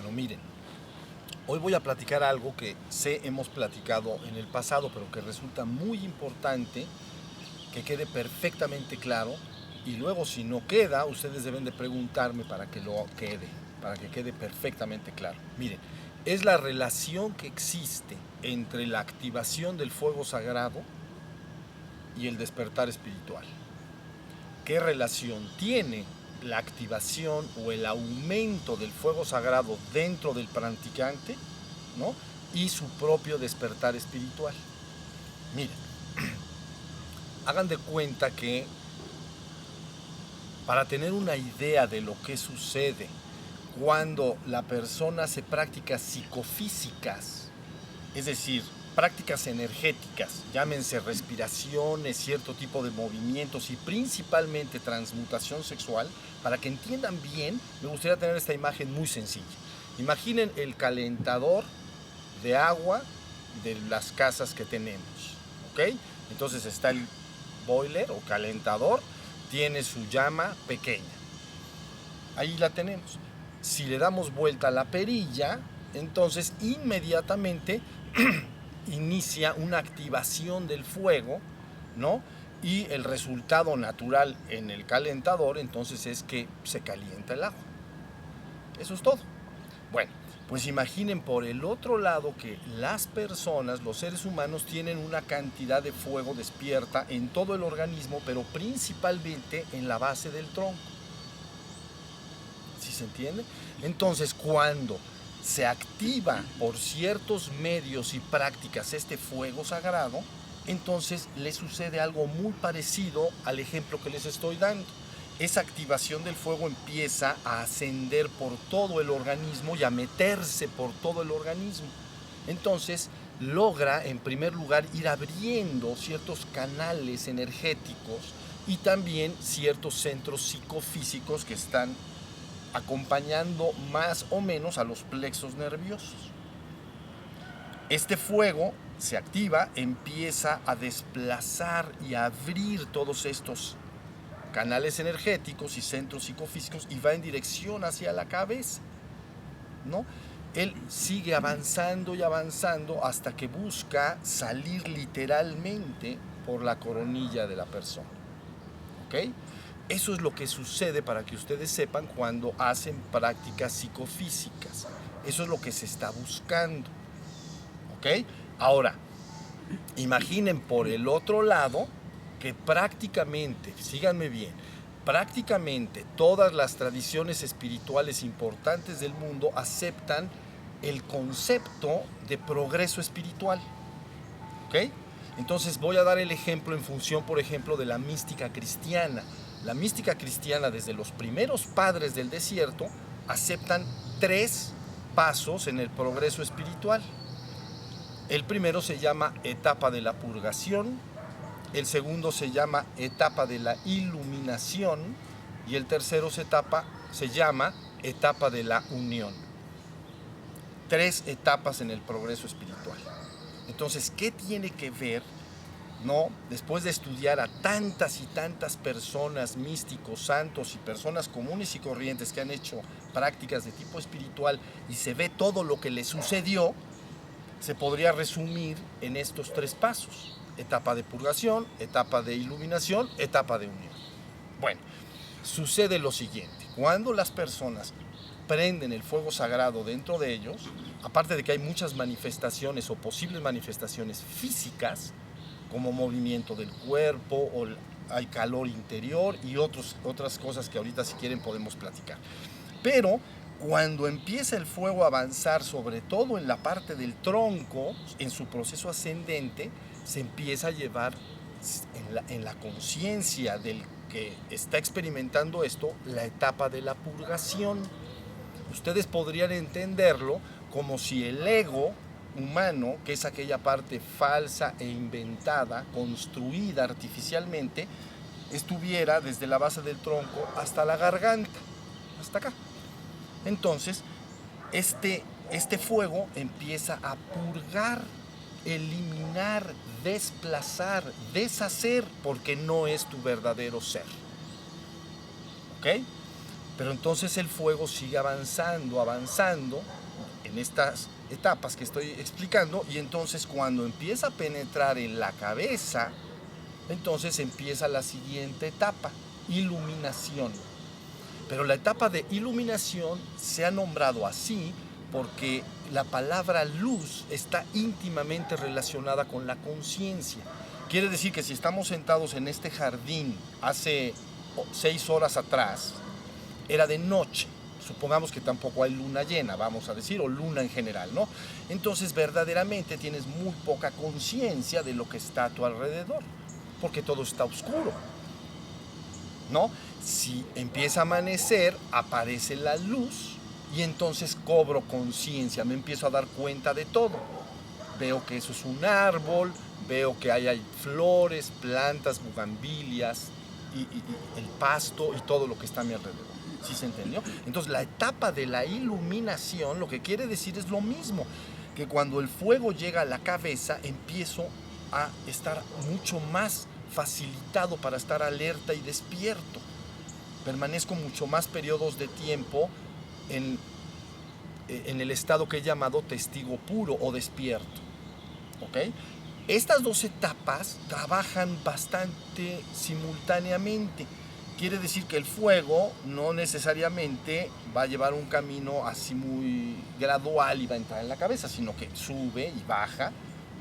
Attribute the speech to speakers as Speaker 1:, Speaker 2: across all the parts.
Speaker 1: Bueno, miren, hoy voy a platicar algo que sé hemos platicado en el pasado, pero que resulta muy importante que quede perfectamente claro. Y luego, si no queda, ustedes deben de preguntarme para que lo quede, para que quede perfectamente claro. Miren, es la relación que existe entre la activación del fuego sagrado y el despertar espiritual. ¿Qué relación tiene la activación o el aumento del fuego sagrado dentro del practicante, ¿no?, y su propio despertar espiritual? Miren, hagan de cuenta que para tener una idea de lo que sucede cuando la persona hace prácticas psicofísicas, es decir, prácticas energéticas, llámense respiraciones, cierto tipo de movimientos y principalmente transmutación sexual, para que entiendan bien, me gustaría tener esta imagen muy sencilla. Imaginen el calentador de agua de las casas que tenemos, ¿ok? Entonces está el boiler o calentador, tiene su llama pequeña. Ahí la tenemos. Si le damos vuelta a la perilla, entonces inmediatamente inicia una activación del fuego, ¿no? Y el resultado natural en el calentador entonces es que se calienta el agua. Eso es todo. Bueno, pues imaginen por el otro lado que las personas, los seres humanos, tienen una cantidad de fuego despierta en todo el organismo, pero principalmente en la base del tronco. ¿Sí se entiende? Entonces, cuando se activa por ciertos medios y prácticas este fuego sagrado, entonces le sucede algo muy parecido al ejemplo que les estoy dando. Esa activación del fuego empieza a ascender por todo el organismo y a meterse por todo el organismo. Entonces logra, en primer lugar, ir abriendo ciertos canales energéticos y también ciertos centros psicofísicos que están acompañando más o menos a los plexos nerviosos. Este fuego se activa, empieza a desplazar y a abrir todos estos canales energéticos y centros psicofísicos y va en dirección hacia la cabeza, ¿no? Él sigue avanzando y avanzando hasta que busca salir literalmente por la coronilla de la persona, ¿ok? Eso es lo que sucede, para que ustedes sepan, cuando hacen prácticas psicofísicas. Eso es lo que se está buscando, ¿ok? Ahora, imaginen por el otro lado que prácticamente, síganme bien, prácticamente todas las tradiciones espirituales importantes del mundo aceptan el concepto de progreso espiritual, ¿ok? Entonces voy a dar el ejemplo en función, por ejemplo, de la mística cristiana. La mística cristiana, desde los primeros padres del desierto, aceptan 3 pasos en el progreso espiritual. El primero se llama etapa de la purgación, el segundo se llama etapa de la iluminación y el tercero se llama etapa de la unión. 3 etapas en el progreso espiritual. Entonces, ¿qué tiene que ver, no, después de estudiar a tantas y tantas personas, místicos, santos y personas comunes y corrientes que han hecho prácticas de tipo espiritual y se ve todo lo que les sucedió? Se podría resumir en estos 3 pasos: etapa de purgación, etapa de iluminación, etapa de unión. Bueno, sucede lo siguiente: cuando las personas prenden el fuego sagrado dentro de ellos, aparte de que hay muchas manifestaciones o posibles manifestaciones físicas, como movimiento del cuerpo, o hay calor interior y otras cosas que ahorita, si quieren, podemos platicar. Pero cuando empieza el fuego a avanzar, sobre todo en la parte del tronco, en su proceso ascendente, se empieza a llevar en la conciencia del que está experimentando esto, la etapa de la purgación. Ustedes podrían entenderlo como si el ego humano, que es aquella parte falsa e inventada, construida artificialmente, estuviera desde la base del tronco hasta la garganta, hasta acá. Entonces, este fuego empieza a purgar, eliminar, desplazar, deshacer, porque no es tu verdadero ser. ¿Ok? Pero entonces el fuego sigue avanzando, avanzando en estas etapas que estoy explicando, y entonces cuando empieza a penetrar en la cabeza, entonces empieza la siguiente etapa, iluminación. Pero la etapa de iluminación se ha nombrado así porque la palabra luz está íntimamente relacionada con la conciencia. Quiere decir que si estamos sentados en este jardín hace 6 horas atrás, era de noche. Supongamos que tampoco hay luna llena, vamos a decir, o luna en general, ¿no? Entonces verdaderamente tienes muy poca conciencia de lo que está a tu alrededor, porque todo está oscuro, ¿no? Si empieza a amanecer, aparece la luz y entonces cobro conciencia, me empiezo a dar cuenta de todo. Veo que eso es un árbol, veo que hay flores, plantas, bugambilias, y el pasto y todo lo que está a mi alrededor. ¿Sí se entendió? Entonces la etapa de la iluminación lo que quiere decir es lo mismo, que cuando el fuego llega a la cabeza empiezo a estar mucho más facilitado para estar alerta y despierto. Permanezco mucho más periodos de tiempo en el estado que he llamado testigo puro o despierto. ¿Ok? Estas dos etapas trabajan bastante simultáneamente. Quiere decir que el fuego no necesariamente va a llevar un camino así muy gradual y va a entrar en la cabeza, sino que sube y baja,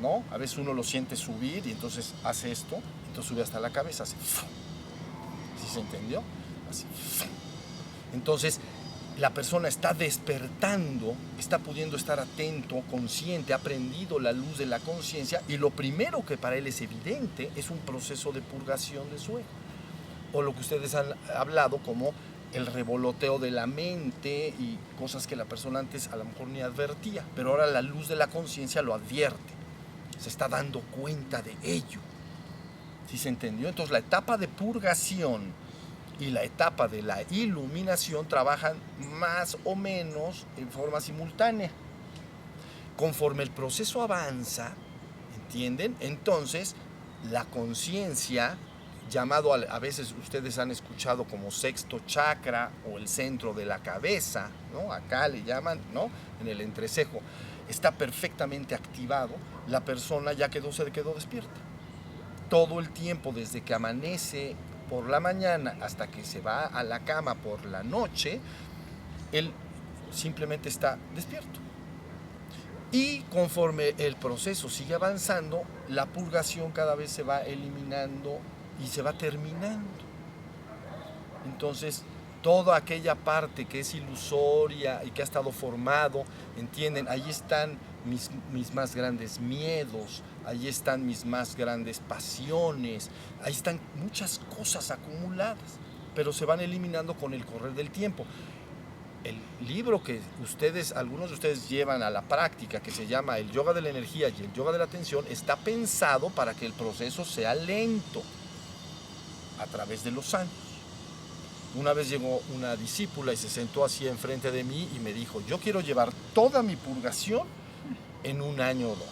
Speaker 1: ¿no? A veces uno lo siente subir y entonces hace esto, entonces sube hasta la cabeza, hace ¿sí se entendió? Así. Entonces, la persona está despertando, está pudiendo estar atento, consciente, ha aprendido la luz de la conciencia, y lo primero que para él es evidente es un proceso de purgación de su ego, o lo que ustedes han hablado como el revoloteo de la mente y cosas que la persona antes a lo mejor ni advertía, pero ahora la luz de la conciencia lo advierte, se está dando cuenta de ello. ¿Sí se entendió? Entonces la etapa de purgación y la etapa de la iluminación trabajan más o menos en forma simultánea. Conforme el proceso avanza, ¿entienden? Entonces, la conciencia, llamado a veces ustedes han escuchado como sexto chakra o el centro de la cabeza, ¿no? Acá le llaman, ¿no? En el entrecejo, está perfectamente activado, la persona se quedó despierta. Todo el tiempo, desde que amanece por la mañana hasta que se va a la cama por la noche, él simplemente está despierto. Y conforme el proceso sigue avanzando, la purgación cada vez se va eliminando y se va terminando. Entonces, toda aquella parte que es ilusoria y que ha estado formado, ¿entienden? Ahí están mis más grandes miedos, ahí están mis más grandes pasiones, ahí están muchas cosas acumuladas, pero se van eliminando con el correr del tiempo. El libro que algunos de ustedes llevan a la práctica, que se llama El Yoga de la Energía y el Yoga de la Atención, está pensado para que el proceso sea lento a través de los años. Una vez llegó una discípula y se sentó así enfrente de mí y me dijo: yo quiero llevar toda mi purgación en 1 año o 2.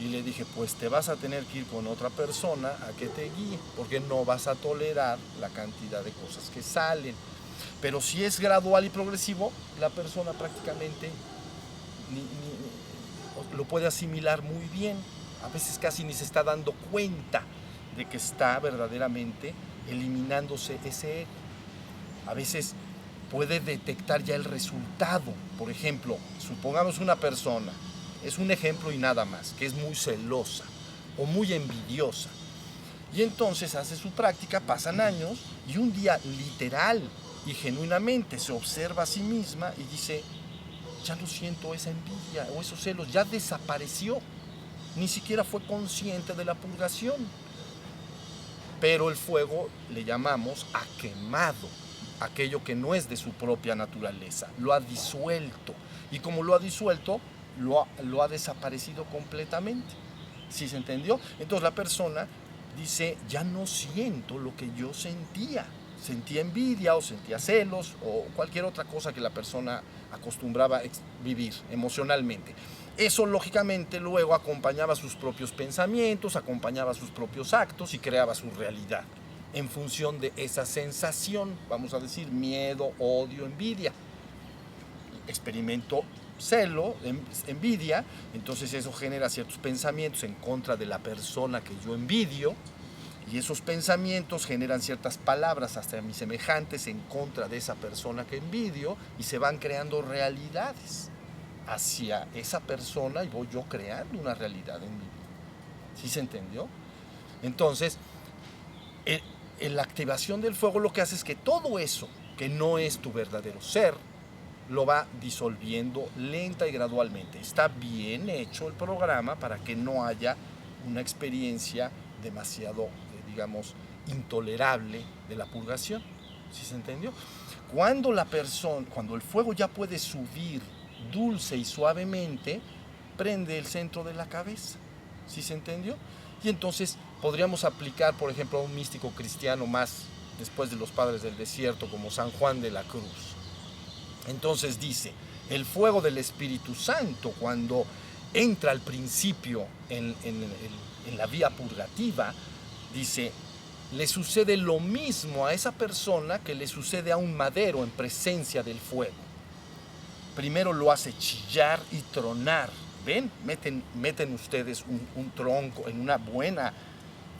Speaker 1: Y le dije: pues te vas a tener que ir con otra persona a que te guíe, porque no vas a tolerar la cantidad de cosas que salen. Pero si es gradual y progresivo, la persona prácticamente lo puede asimilar muy bien. A veces casi ni se está dando cuenta de que está verdaderamente eliminándose ese ego. A veces puede detectar ya el resultado. Por ejemplo, supongamos una persona, es un ejemplo y nada más, que es muy celosa o muy envidiosa. Y entonces hace su práctica, pasan años, y un día literal y genuinamente se observa a sí misma y dice: ya no siento esa envidia o esos celos, ya desapareció. Ni siquiera fue consciente de la purgación. Pero el fuego le llamamos ha quemado aquello que no es de su propia naturaleza, lo ha disuelto, y como lo ha disuelto, lo ha desaparecido completamente. ¿Sí se entendió? Entonces la persona dice: ya no siento lo que yo sentía envidia o sentía celos o cualquier otra cosa que la persona acostumbraba a vivir emocionalmente. Eso lógicamente luego acompañaba sus propios pensamientos, acompañaba sus propios actos y creaba su realidad. en función de esa sensación, vamos a decir miedo, odio, envidia. Experimento celo, envidia, entonces eso genera ciertos pensamientos en contra de la persona que yo envidio, y esos pensamientos generan ciertas palabras hacia mis semejantes en contra de esa persona que envidio, y se van creando realidades hacia esa persona, y voy yo creando una realidad en mi vida. ¿Sí se entendió? Entonces, en la activación del fuego lo que hace es que todo eso que no es tu verdadero ser, lo va disolviendo lenta y gradualmente. Está bien hecho el programa para que no haya una experiencia demasiado, digamos, intolerable de la purgación. ¿Sí se entendió? Cuando el fuego ya puede subir dulce y suavemente, prende el centro de la cabeza. ¿Sí se entendió? Y entonces podríamos aplicar, por ejemplo, a un místico cristiano más después de los padres del desierto, como San Juan de la Cruz. Entonces dice, el fuego del Espíritu Santo, cuando entra al principio en la vía purgativa, dice, le sucede lo mismo a esa persona que le sucede a un madero en presencia del fuego. Primero lo hace chillar y tronar. ¿Ven? Meten ustedes un tronco en una buena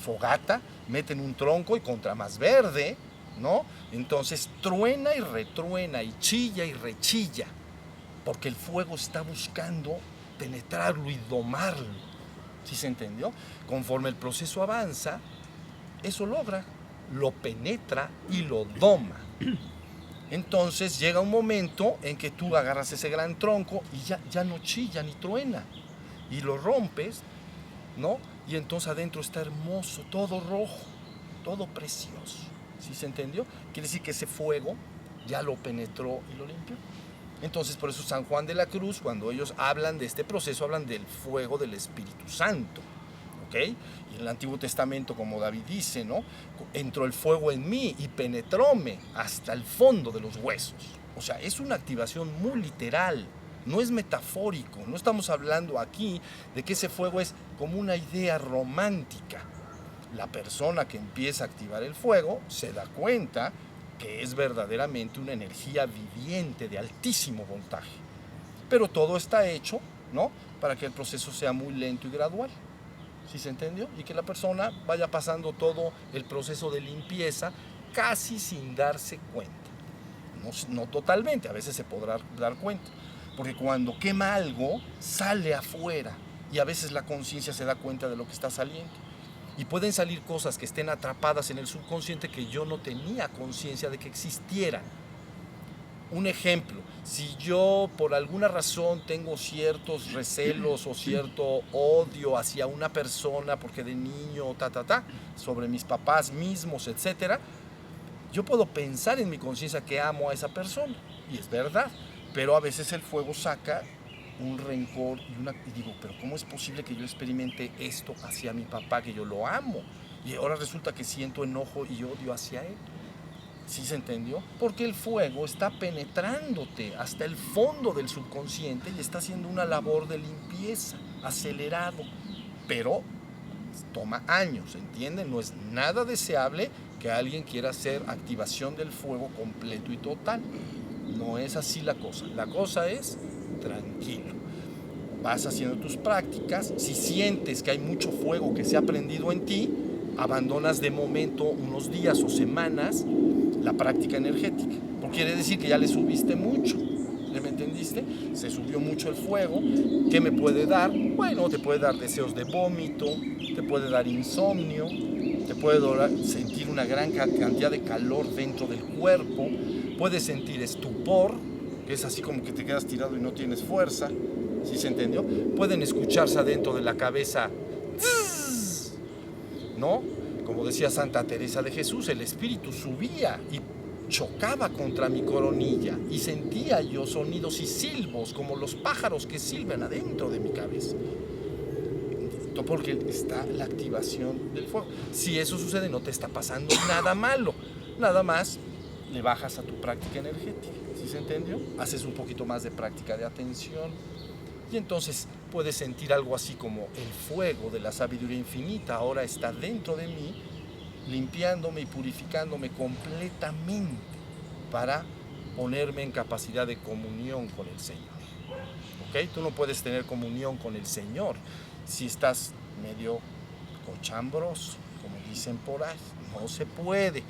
Speaker 1: fogata, meten un tronco y contra más verde, ¿no? Entonces truena y retruena y chilla y rechilla, porque el fuego está buscando penetrarlo y domarlo. ¿Sí se entendió? Conforme el proceso avanza, eso logra, lo penetra y lo doma. Entonces llega un momento en que tú agarras ese gran tronco y ya no chilla ni truena, y lo rompes, ¿no? Y entonces adentro está hermoso, todo rojo, todo precioso. ¿Sí se entendió? Quiere decir que ese fuego ya lo penetró y lo limpió. Entonces, por eso San Juan de la Cruz, cuando ellos hablan de este proceso, hablan del fuego del Espíritu Santo. ¿Ok? Y en el Antiguo Testamento, como David dice, ¿no? Entró el fuego en mí y penetróme hasta el fondo de los huesos. O sea, es una activación muy literal, no es metafórico. No estamos hablando aquí de que ese fuego es como una idea romántica. La persona que empieza a activar el fuego se da cuenta que es verdaderamente una energía viviente de altísimo voltaje. Pero todo está hecho, ¿no?, para que el proceso sea muy lento y gradual. ¿Sí se entendió? Y que la persona vaya pasando todo el proceso de limpieza casi sin darse cuenta. No totalmente, a veces se podrá dar cuenta. Porque cuando quema algo, sale afuera. Y a veces la conciencia se da cuenta de lo que está saliendo. Y pueden salir cosas que estén atrapadas en el subconsciente que yo no tenía conciencia de que existieran. Un ejemplo, si yo por alguna razón tengo ciertos recelos o cierto odio hacia una persona porque de niño, sobre mis papás mismos, etc., yo puedo pensar en mi conciencia que amo a esa persona, y es verdad, pero a veces el fuego saca un rencor y digo, pero ¿cómo es posible que yo experimente esto hacia mi papá, que yo lo amo? Y ahora resulta que siento enojo y odio hacia él. ¿Sí se entendió? Porque el fuego está penetrándote hasta el fondo del subconsciente y está haciendo una labor de limpieza, acelerado, pero toma años, ¿entienden? No es nada deseable que alguien quiera hacer activación del fuego completo y total. No es así la cosa. La cosa es tranquilo. Vas haciendo tus prácticas. Si sientes que hay mucho fuego que se ha prendido en ti, abandonas de momento unos días o semanas la práctica energética, porque quiere decir que ya le subiste mucho. ¿Me entendiste? Se subió mucho el fuego. ¿Qué me puede dar? Bueno, te puede dar deseos de vómito, te puede dar insomnio, te puede sentir una gran cantidad de calor dentro del cuerpo, puedes sentir estupor, que es así como que te quedas tirado y no tienes fuerza. ¿Sí se entendió? Pueden escucharse adentro de la cabeza, ¿no? Como decía Santa Teresa de Jesús, el espíritu subía y chocaba contra mi coronilla y sentía yo sonidos y silbos como los pájaros que silban adentro de mi cabeza. Porque está la activación del fuego. Si eso sucede, no te está pasando nada malo, nada más le bajas a tu práctica energética. ¿Sí se entendió? Haces un poquito más de práctica de atención y entonces puedes sentir algo así como el fuego de la sabiduría infinita ahora está dentro de mí limpiándome y purificándome completamente para ponerme en capacidad de comunión con el Señor. ¿Ok? Tú no puedes tener comunión con el Señor si estás medio cochambroso, como dicen por ahí. No se puede.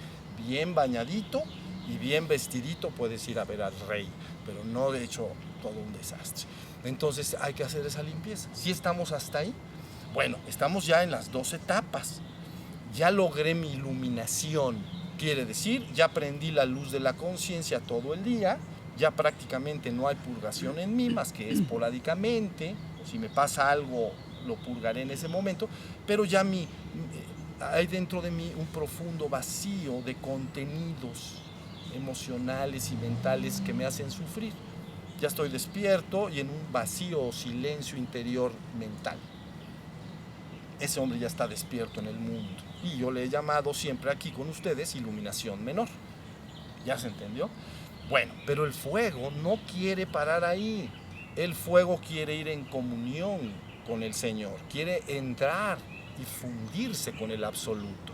Speaker 1: Bien bañadito y bien vestidito puedes ir a ver al Rey, pero no de hecho todo un desastre. Entonces hay que hacer esa limpieza. ¿Sí estamos hasta ahí? Bueno, estamos ya en las 2 etapas. Ya logré mi iluminación. Quiere decir, ya prendí la luz de la conciencia todo el día, ya prácticamente no hay purgación en mí, más que esporádicamente. Si me pasa algo, lo purgaré en ese momento, pero ya hay dentro de mí un profundo vacío de contenidos emocionales y mentales que me hacen sufrir. Ya estoy despierto y en un vacío o silencio interior mental. Ese hombre ya está despierto en el mundo. Y yo le he llamado siempre aquí con ustedes iluminación menor. ¿Ya se entendió? Bueno, pero el fuego no quiere parar ahí. El fuego quiere ir en comunión con el Señor. Quiere entrar y fundirse con el absoluto.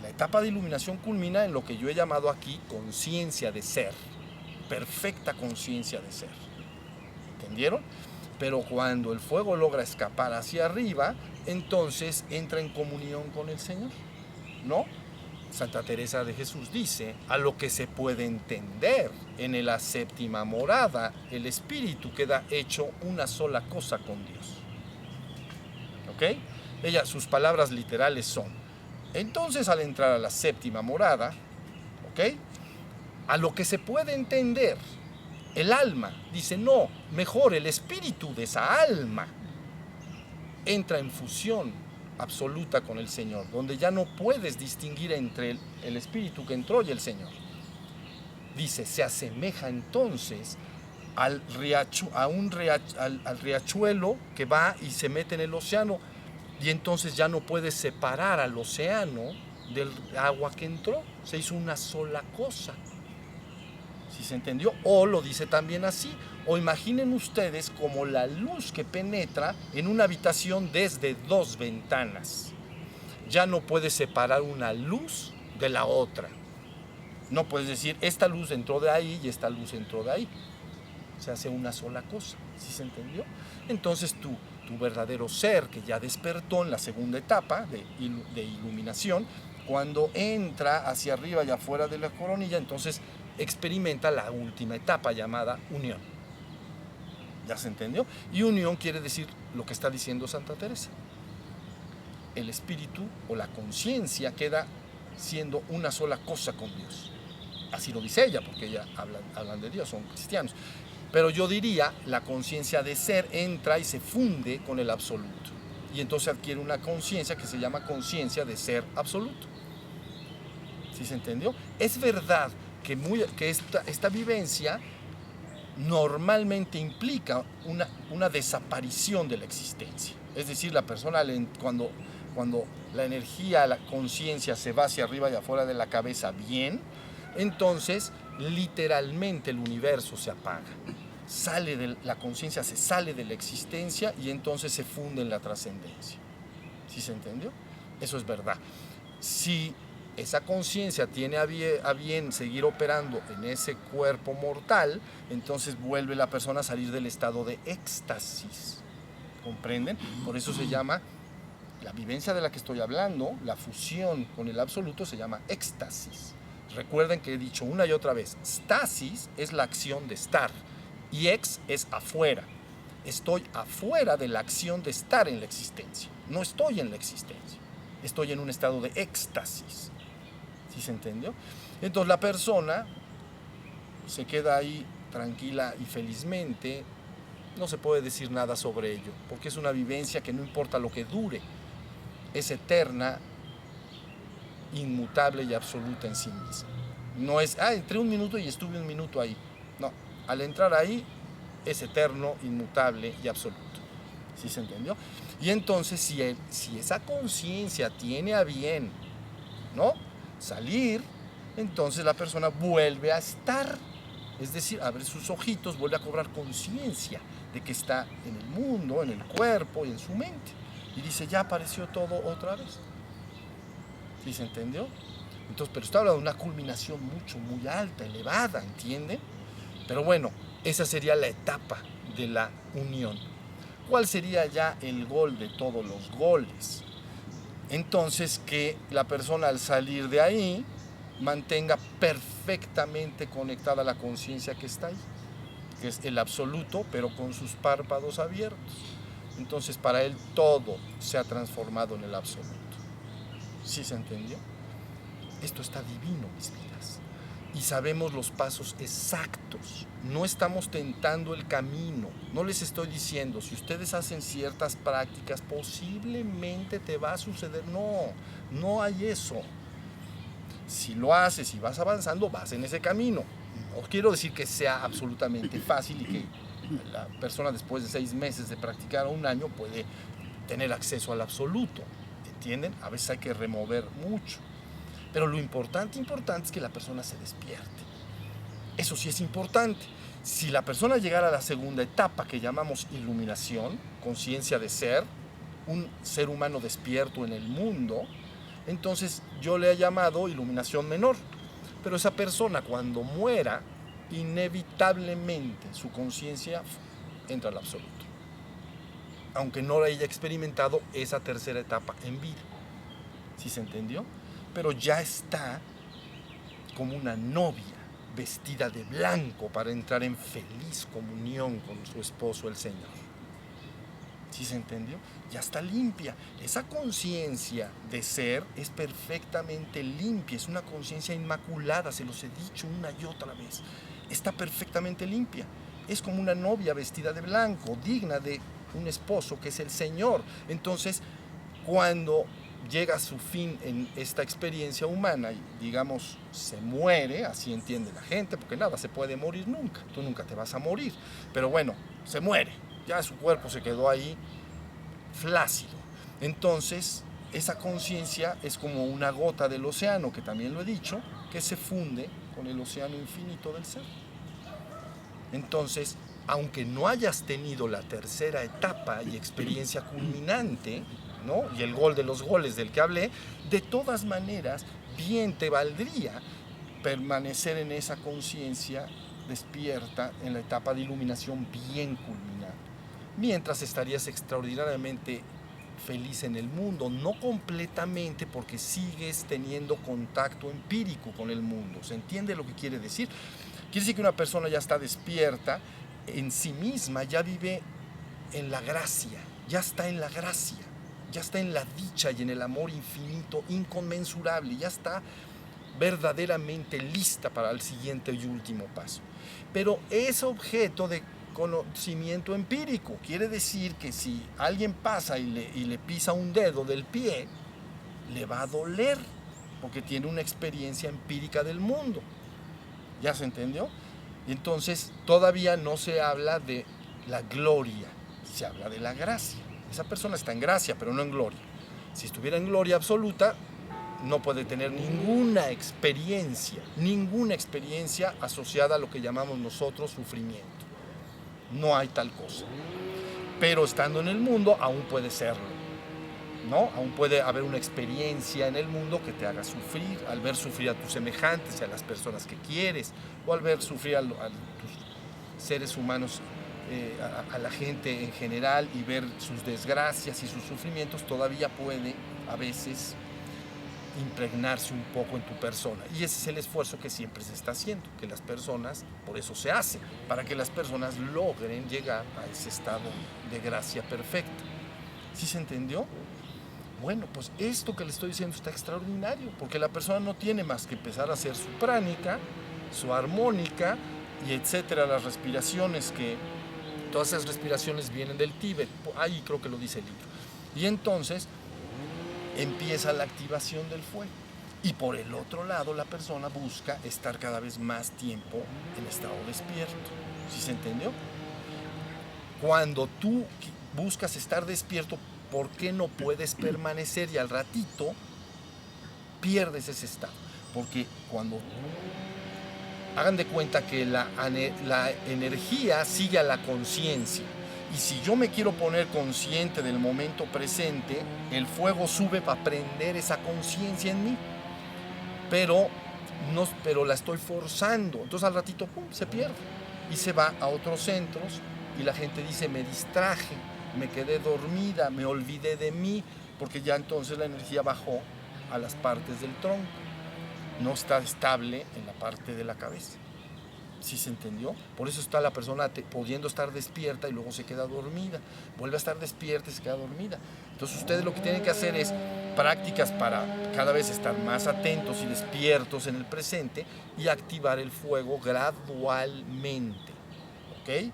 Speaker 1: La etapa de iluminación culmina en lo que yo he llamado aquí conciencia de ser. Perfecta conciencia de ser. ¿Entendieron? Pero cuando el fuego logra escapar hacia arriba, entonces entra en comunión con el Señor, ¿no? Santa Teresa de Jesús dice, a lo que se puede entender, en la séptima morada, el espíritu queda hecho una sola cosa con Dios. ¿Ok? Sus palabras literales son, entonces al entrar a la séptima morada, ¿ok? A lo que se puede entender, el alma, dice, no, mejor el espíritu de esa alma entra en fusión absoluta con el Señor, donde ya no puedes distinguir entre el espíritu que entró y el Señor. Dice, se asemeja entonces al riachuelo que va y se mete en el océano, y entonces ya no puedes separar al océano del agua que entró, se hizo una sola cosa. ¿Sí se entendió? O lo dice también así, o imaginen ustedes como la luz que penetra en una habitación desde 2 ventanas. Ya no puedes separar una luz de la otra. No puedes decir, esta luz entró de ahí y esta luz entró de ahí. Se hace una sola cosa. ¿Sí se entendió? Entonces tu verdadero ser, que ya despertó en la segunda etapa de iluminación, cuando entra hacia arriba y afuera de la coronilla, entonces experimenta la última etapa llamada unión. ¿Ya se entendió? Y unión quiere decir lo que está diciendo Santa Teresa. El espíritu o la conciencia queda siendo una sola cosa con Dios. Así lo dice ella, porque ella hablan de Dios, son cristianos. Pero yo diría, la conciencia de ser entra y se funde con el absoluto. Y entonces adquiere una conciencia que se llama conciencia de ser absoluto. ¿Sí se entendió? Es verdad que esta vivencia normalmente implica una desaparición de la existencia. Es decir, la persona cuando la energía, la conciencia se va hacia arriba y afuera de la cabeza bien, entonces literalmente el universo se apaga. La conciencia se sale de la existencia y entonces se funde en la trascendencia. ¿Sí se entendió? Eso es verdad. Si esa conciencia tiene a bien seguir operando en ese cuerpo mortal, entonces vuelve la persona a salir del estado de éxtasis. ¿Comprenden? Por eso se llama, la vivencia de la que estoy hablando, la fusión con el absoluto, se llama éxtasis. Recuerden que he dicho una y otra vez, stasis es la acción de estar y ex es afuera. Estoy afuera de la acción de estar en la existencia. No estoy en la existencia. Estoy en un estado de éxtasis. ¿Sí se entendió? Entonces la persona se queda ahí tranquila y felizmente. No se puede decir nada sobre ello, porque es una vivencia que no importa lo que dure, es eterna, inmutable y absoluta en sí misma. No es, entré un minuto y estuve un minuto ahí. No, al entrar ahí es eterno, inmutable y absoluto. ¿Sí se entendió? Y entonces si esa conciencia tiene a bien, ¿no?, salir, entonces la persona vuelve a estar. Es decir, abre sus ojitos, vuelve a cobrar conciencia de que está en el mundo, en el cuerpo y en su mente. Y dice, ya apareció todo otra vez. ¿Sí se entendió? Entonces, pero está hablando de una culminación muy alta, elevada, ¿entienden? Pero bueno, esa sería la etapa de la unión. ¿Cuál sería ya el gol de todos los goles? Entonces, que la persona al salir de ahí mantenga perfectamente conectada la conciencia que está ahí, que es el absoluto, pero con sus párpados abiertos. Entonces, para él todo se ha transformado en el absoluto. ¿Sí se entendió? Esto está divino, mis vidas. Y sabemos los pasos exactos. No estamos tentando el camino. No les estoy diciendo, si ustedes hacen ciertas prácticas, posiblemente te va a suceder. No, no hay eso. Si lo haces y vas avanzando, vas en ese camino. No quiero decir que sea absolutamente fácil y que la persona después de 6 meses de practicar o 1 año puede tener acceso al absoluto. ¿Entienden? A veces hay que remover mucho. Pero lo importante es que la persona se despierte. Eso sí es importante. Si la persona llegara a la segunda etapa que llamamos iluminación, conciencia de ser, un ser humano despierto en el mundo, entonces yo le he llamado iluminación menor. Pero esa persona cuando muera, inevitablemente su conciencia entra al absoluto. Aunque no haya experimentado esa tercera etapa en vida. ¿Sí se entendió? Pero ya está como una novia vestida de blanco para entrar en feliz comunión con su esposo, el Señor. ¿Sí se entendió? Ya está limpia. Esa conciencia de ser es perfectamente limpia, es una conciencia inmaculada, se los he dicho una y otra vez. Está perfectamente limpia. Es como una novia vestida de blanco, digna de un esposo que es el Señor. Entonces, cuando llega a su fin en esta experiencia humana y, digamos, se muere, así entiende la gente, porque nada se puede morir nunca, tú nunca te vas a morir, pero bueno, se muere, ya su cuerpo se quedó ahí flácido. Entonces, esa conciencia es como una gota del océano, que también lo he dicho, que se funde con el océano infinito del ser. Entonces, aunque no hayas tenido la tercera etapa y experiencia culminante, ¿no? Y el gol de los goles del que hablé, de todas maneras, bien te valdría permanecer en esa conciencia despierta en la etapa de iluminación bien culminada. Mientras estarías extraordinariamente feliz en el mundo, no completamente porque sigues teniendo contacto empírico con el mundo. ¿Se entiende lo que quiere decir? Quiere decir que una persona ya está despierta en sí misma, ya vive en la gracia, ya está en la gracia, ya está en la dicha y en el amor infinito, inconmensurable, ya está verdaderamente lista para el siguiente y último paso. Pero es objeto de conocimiento empírico, quiere decir que si alguien pasa y le pisa un dedo del pie, le va a doler, porque tiene una experiencia empírica del mundo. ¿Ya se entendió? Entonces todavía no se habla de la gloria, se habla de la gracia. Esa persona está en gracia, pero no en gloria. Si estuviera en gloria absoluta, no puede tener ninguna experiencia asociada a lo que llamamos nosotros sufrimiento. No hay tal cosa. Pero estando en el mundo, aún puede serlo, ¿no? Aún puede haber una experiencia en el mundo que te haga sufrir, al ver sufrir a tus semejantes y a las personas que quieres, o al ver sufrir a tus seres humanos, a la gente en general, y ver sus desgracias y sus sufrimientos, todavía puede a veces impregnarse un poco en tu persona. Y ese es el esfuerzo que siempre se está haciendo, que las personas, por eso se hace, para que las personas logren llegar a ese estado de gracia perfecta. ¿Sí se entendió? Bueno, pues esto que le estoy diciendo está extraordinario, porque la persona no tiene más que empezar a hacer su pránica, su armónica, y etcétera, las respiraciones, que todas esas respiraciones vienen del Tíbet, ahí creo que lo dice el libro. Y entonces empieza la activación del fuego. Y por el otro lado, la persona busca estar cada vez más tiempo en estado despierto. ¿Sí se entendió? Cuando tú buscas estar despierto, ¿por qué no puedes permanecer y al ratito pierdes ese estado? Porque cuando hagan de cuenta que la energía sigue a la conciencia, Y si yo me quiero poner consciente del momento presente, el fuego sube para prender esa conciencia en mí. Pero la estoy forzando. Entonces al ratito, ¡pum!, se pierde. Y se va a otros centros y la gente dice, me distraje, me quedé dormida, me olvidé de mí, porque ya entonces la energía bajó a las partes del tronco. No está estable en la parte de la cabeza. ¿Sí se entendió? Por eso está la persona pudiendo estar despierta y luego se queda dormida. Vuelve a estar despierta y se queda dormida. Entonces ustedes lo que tienen que hacer es prácticas para cada vez estar más atentos y despiertos en el presente y activar el fuego gradualmente. ¿Ok?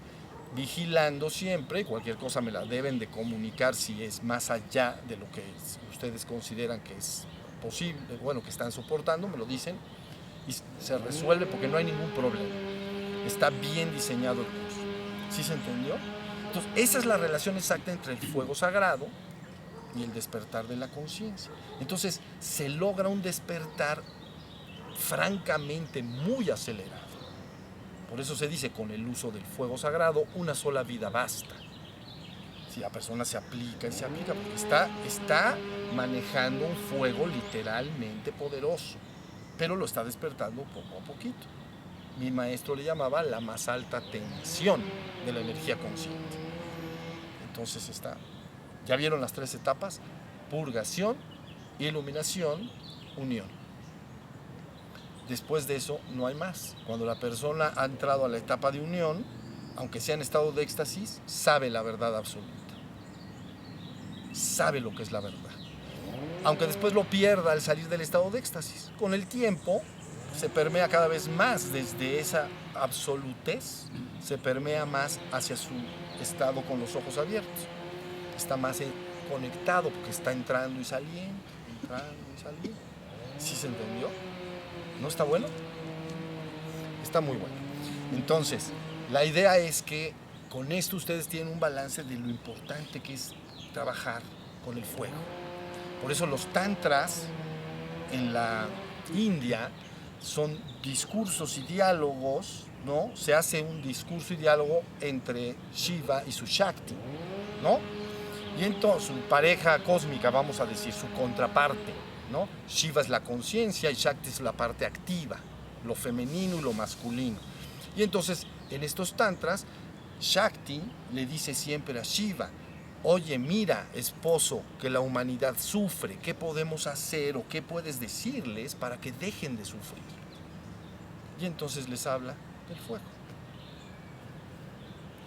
Speaker 1: Vigilando siempre, cualquier cosa me la deben de comunicar si es más allá de lo que ustedes consideran que es posible, bueno, que están soportando, me lo dicen y se resuelve porque no hay ningún problema. Está bien diseñado el curso. ¿Sí se entendió? Entonces, esa es la relación exacta entre el fuego sagrado y el despertar de la conciencia. Entonces, se logra un despertar francamente muy acelerado. Por eso se dice, con el uso del fuego sagrado, una sola vida basta. Si la persona se aplica y se aplica, porque está manejando un fuego literalmente poderoso, pero lo está despertando poco a poquito. Mi maestro le llamaba la más alta tensión de la energía consciente. Entonces ¿ya vieron las 3 etapas? Purgación, iluminación, unión. Después de eso no hay más. Cuando la persona ha entrado a la etapa de unión, aunque sea en estado de éxtasis, sabe la verdad absoluta. Sabe lo que es la verdad. Aunque después lo pierda al salir del estado de éxtasis. Con el tiempo se permea cada vez más desde esa absolutez, se permea más hacia su estado con los ojos abiertos. Está más conectado porque está entrando y saliendo, ¿Sí se entendió? ¿No está bueno? Está muy bueno. Entonces, la idea es que con esto ustedes tienen un balance de lo importante que es trabajar con el fuego. Por eso los tantras en la India son discursos y diálogos, ¿no? Se hace un discurso y diálogo entre Shiva y su Shakti, ¿no? Y entonces su pareja cósmica, vamos a decir, su contraparte, ¿no? Shiva es la conciencia y Shakti es la parte activa, lo femenino y lo masculino. Y entonces en estos tantras, Shakti le dice siempre a Shiva, oye, mira, esposo, que la humanidad sufre, ¿qué podemos hacer o qué puedes decirles para que dejen de sufrir? Y entonces les habla del fuego.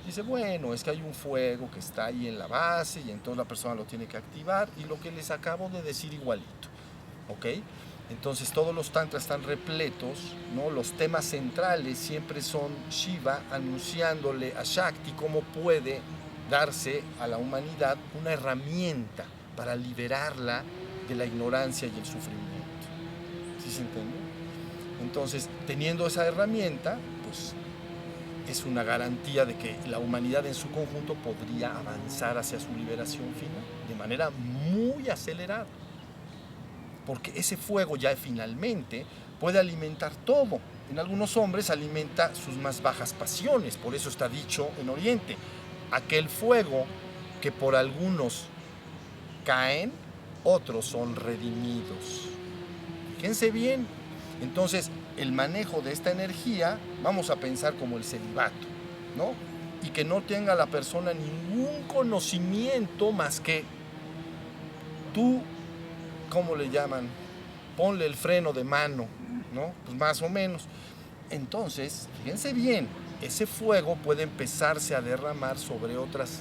Speaker 1: Dice, bueno, es que hay un fuego que está ahí en la base y entonces la persona lo tiene que activar y lo que les acabo de decir igualito, ¿ok? Entonces todos los tantras están repletos, ¿no? Los temas centrales siempre son Shiva anunciándole a Shakti cómo puede darse a la humanidad una herramienta para liberarla de la ignorancia y el sufrimiento. ¿Sí se entiende? Entonces, teniendo esa herramienta, pues es una garantía de que la humanidad en su conjunto podría avanzar hacia su liberación final de manera muy acelerada. Porque ese fuego ya finalmente puede alimentar todo. En algunos hombres alimenta sus más bajas pasiones, por eso está dicho en Oriente, aquel fuego que por algunos caen, otros son redimidos. Fíjense bien. Entonces, el manejo de esta energía, vamos a pensar como el celibato, ¿no? Y que no tenga la persona ningún conocimiento más que tú, ¿cómo le llaman? Ponle el freno de mano, ¿no? Pues más o menos. Entonces, fíjense bien, ese fuego puede empezarse a derramar sobre otras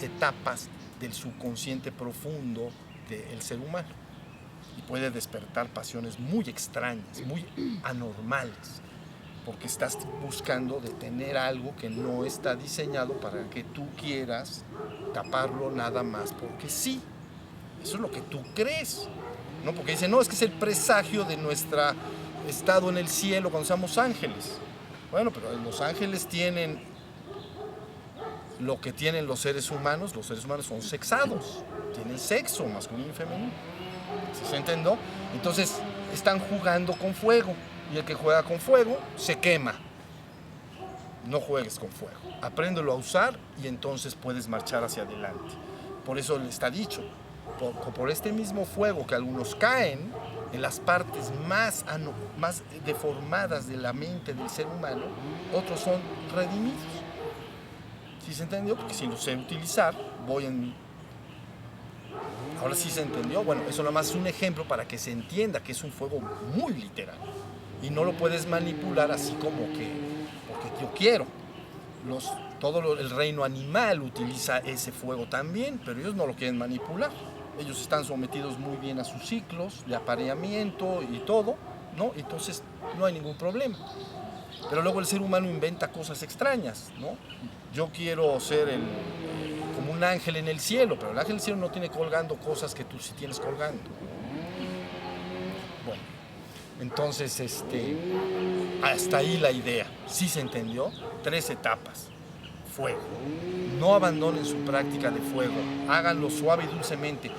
Speaker 1: etapas del subconsciente profundo del ser humano. Y puede despertar pasiones muy extrañas, muy anormales, porque estás buscando detener algo que no está diseñado para que tú quieras taparlo nada más porque sí. Eso es lo que tú crees, ¿no? Porque dicen, no, es que es el presagio de nuestro estado en el cielo cuando seamos ángeles. Bueno, pero los ángeles tienen lo que tienen los seres humanos son sexados, tienen sexo masculino y femenino. ¿Sí se entendió? Entonces están jugando con fuego y el que juega con fuego se quema. no juegues con fuego. Apréndelo a usar y entonces puedes marchar hacia adelante. Por eso le está dicho, por este mismo fuego que algunos caen en las partes más deformadas de la mente del ser humano, otros son redimidos. ¿Sí se entendió? Porque si lo sé utilizar, ahora sí se entendió. Bueno, eso nada más es un ejemplo para que se entienda que es un fuego muy literal. Y no lo puedes manipular así como que, porque yo quiero. El reino animal utiliza ese fuego también, pero ellos no lo quieren manipular. Ellos están sometidos muy bien a sus ciclos de apareamiento y todo, ¿no? Entonces no hay ningún problema. Pero luego el ser humano inventa cosas extrañas, ¿no? Yo quiero ser como un ángel en el cielo, pero el ángel en el cielo no tiene colgando cosas que tú sí tienes colgando. Bueno, entonces hasta ahí la idea. ¿Sí se entendió? 3 etapas. Fuego. No abandonen su práctica de fuego. Háganlo suave y dulcemente.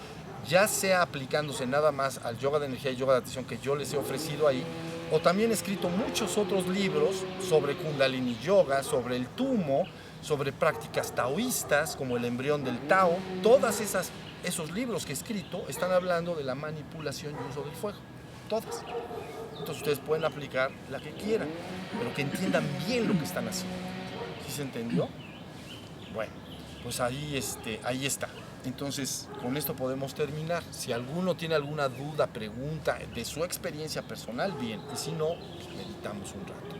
Speaker 1: Ya sea aplicándose nada más al yoga de energía y yoga de atención que yo les he ofrecido ahí, o también he escrito muchos otros libros sobre Kundalini Yoga, sobre el tumo, sobre prácticas taoístas como el embrión del Tao. Todos esos libros que he escrito están hablando de la manipulación y uso del fuego. Todas. Entonces ustedes pueden aplicar la que quieran, pero que entiendan bien lo que están haciendo. ¿Sí se entendió? Bueno, pues ahí está. Entonces, con esto podemos terminar. Si alguno tiene alguna duda, pregunta de su experiencia personal, bien. Y si no, pues meditamos un rato.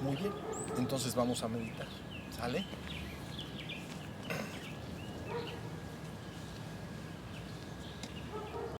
Speaker 1: Muy bien. Entonces vamos a meditar. ¿Sale?